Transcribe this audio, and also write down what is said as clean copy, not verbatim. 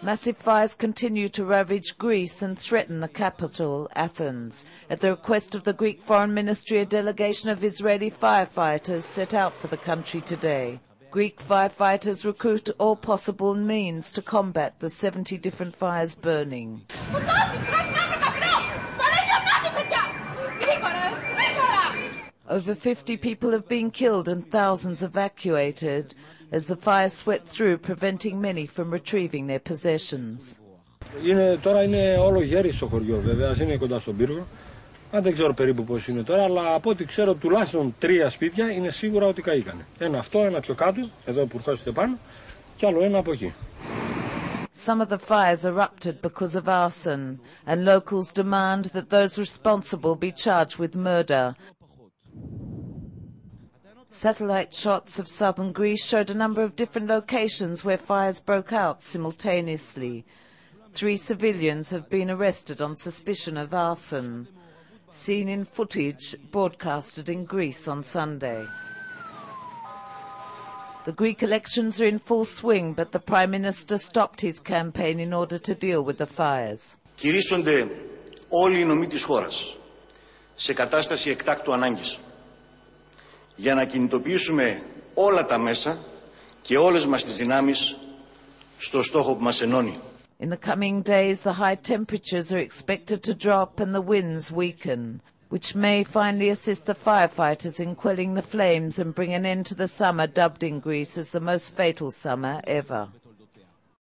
Massive fires continue to ravage Greece and threaten the capital, Athens. At the request of the Greek Foreign Ministry, a delegation of Israeli firefighters set out for the country today. Greek firefighters recruit all possible means to combat the 70 different fires burning. Over 50 people have been killed and thousands evacuated as the fire swept through, preventing many from retrieving their possessions. Τώρα είναι όλο γέρι στο χωριό, βέβαια, είναι κοντά στον πύργο. Δεν ξέρω περίπου πώς είναι τώρα, αλλά από ό,τι ξέρω τουλάχιστον 3 σπίτια είναι σίγουρα ότι καήκανε. Ένα αυτό, ένα πιο κάτω, εδώ που ερχόσαστε πάνω, και άλλο ένα από εκεί. Some of the fires erupted because of arson, and locals demand that those responsible be charged with murder. Satellite shots of southern Greece showed a number of different locations where fires broke out simultaneously. 3 civilians have been arrested on suspicion of arson, seen in footage broadcasted in Greece on Sunday. The Greek elections are in full swing, but the Prime Minister stopped his campaign in order to deal with the fires. Κηρύσσονται όλοι οι νομοί της χώρας σε κατάσταση εκτάκτου ανάγκης για να κινητοποιήσουμε όλα τα μέσα και όλες μας τις δυνάμεις στο στόχο που μας ενώνει. In the coming days, the high temperatures are expected to drop and the winds weaken, which may finally assist the firefighters in quelling the flames and bring an end to the summer dubbed in Greece as the most fatal summer ever.